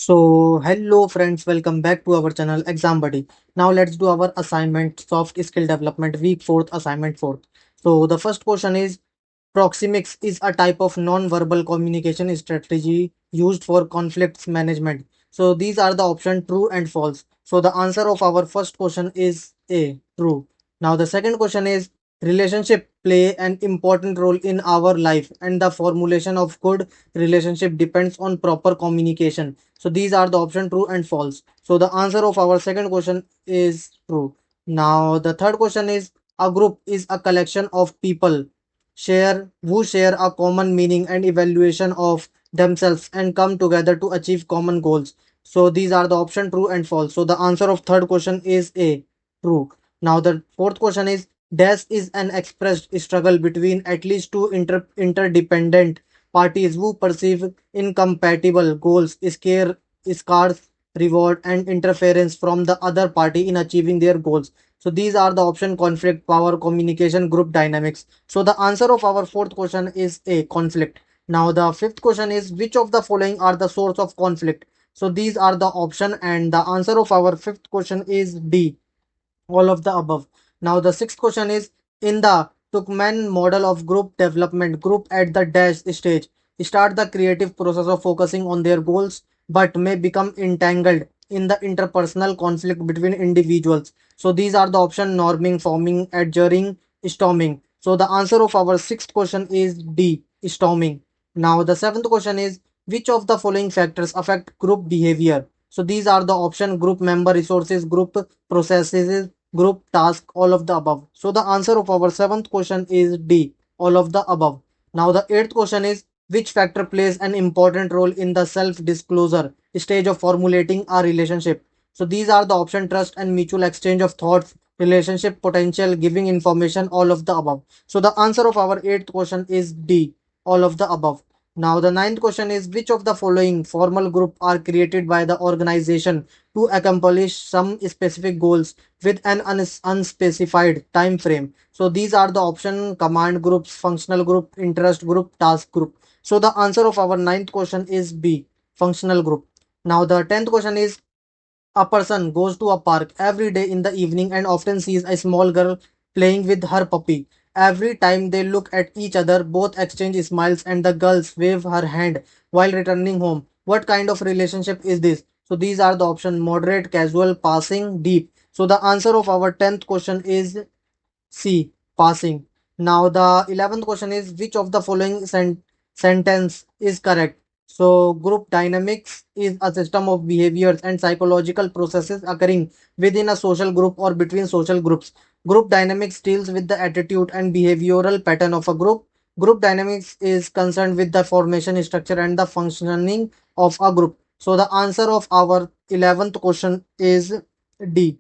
So, hello friends, welcome back to our channel Exam Buddy. Now let's do our assignment soft skill development week 4th assignment 4th. So, the first question is proxemics is a type of non-verbal communication strategy used for conflicts management. So, these are the option true and false. So, the answer of our first question is A, true. Now, the second question is relationship play an important role in our life and the formulation of good relationship depends on proper communication. So these are the option true and false. So the answer of our second question is true. Now the third question is a group is a collection of people share a common meaning and evaluation of themselves and come together to achieve common goals. So these are the option true and false. So the answer of third question is A, true. Now the fourth question is dash is an expressed struggle between at least two interdependent parties who perceive incompatible goals, scarce reward, and interference from the other party in achieving their goals. So these are the option conflict, power, communication, group dynamics. So the answer of our fourth question is A, conflict. Now the fifth question is which of the following are the source of conflict? So these are the option and the answer of our fifth question is D, all of the above. Now the sixth question is in the Tuckman model of group development, group at the dash stage start the creative process of focusing on their goals but may become entangled in the interpersonal conflict between individuals. So these are the option norming, forming, adjuring, storming. So the answer of our sixth question is D, storming. Now the seventh question is which of the following factors affect group behavior? So these are the option group member resources, group processes, group task, all of the above. So the answer of our seventh question is D, all of the above. Now the eighth question is which factor plays an important role in the self-disclosure stage of formulating a relationship? So these are the option trust and mutual exchange of thoughts, relationship potential, giving information, all of the above. So the answer of our eighth question is D, all of the above. Now the ninth question is which of the following formal group are created by the organization to accomplish some specific goals with an unspecified time frame? So these are the option command groups, functional group, interest group, task group. So the answer of our ninth question is B, functional group. Now the 10th question is a person goes to a park every day in the evening and often sees a small girl playing with her puppy. Every time they look at each other, both exchange smiles and the girls wave her hand while returning home. What kind of relationship is this? So these are the options moderate, casual, passing, deep. So the answer of our 10th question is C, passing. Now the 11th question is which of the following sentence is correct? So group dynamics is a system of behaviors and psychological processes occurring within a social group or between social groups. Group dynamics deals with the attitude and behavioral pattern of a group. Group dynamics is concerned with the formation structure and the functioning of a group. So the answer of our 11th question is D.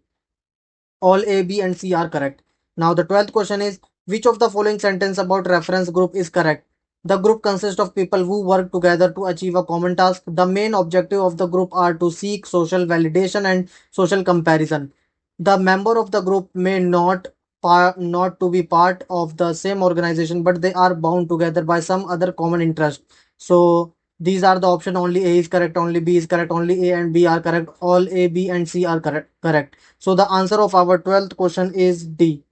All A, B, and C are correct. Now the 12th question is which of the following sentence about reference group is correct? The group consists of people who work together to achieve a common task. The main objective of the group are to seek social validation and social comparison. The member of the group may not to be part of the same organization, but they are bound together by some other common interest. So these are the option only A is correct, only B is correct, only A and B are correct, all A, B, and C are correct. So the answer of our 12th question is D.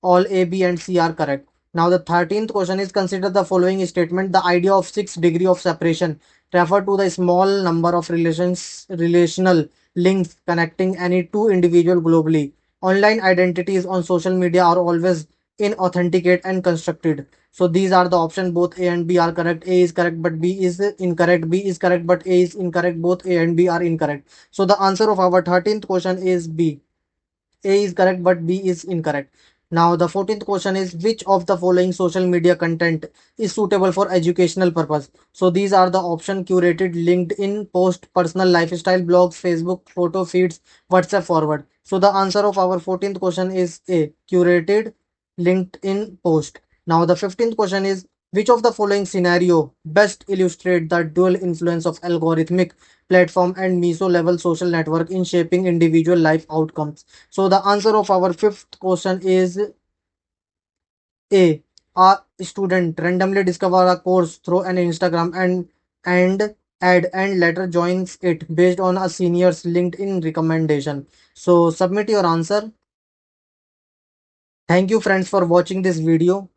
All A, B, and C are correct. Now the 13th question is consider the following statement. The idea of 6 degree of separation refer to the small number of relational links connecting any two individual globally. Online identities on social media are always inauthenticate and constructed. So these are the option both A and B are correct. A is correct but B is incorrect. B is correct but A is incorrect. Both A and B are incorrect. So the answer of our 13th question is B. A is correct but B is incorrect. Now the 14th question is which of the following social media content is suitable for educational purpose? So these are the option curated, LinkedIn post, personal lifestyle blogs, Facebook photo feeds, WhatsApp forward. So the answer of our 14th question is A, curated LinkedIn post. Now the 15th question is which of the following scenario best illustrate the dual influence of algorithmic platform and meso level social network in shaping individual life outcomes? So the answer of our fifth question is A. A student randomly discover a course through an Instagram and add and later joins it based on a senior's LinkedIn recommendation. So submit your answer. Thank you friends for watching this video.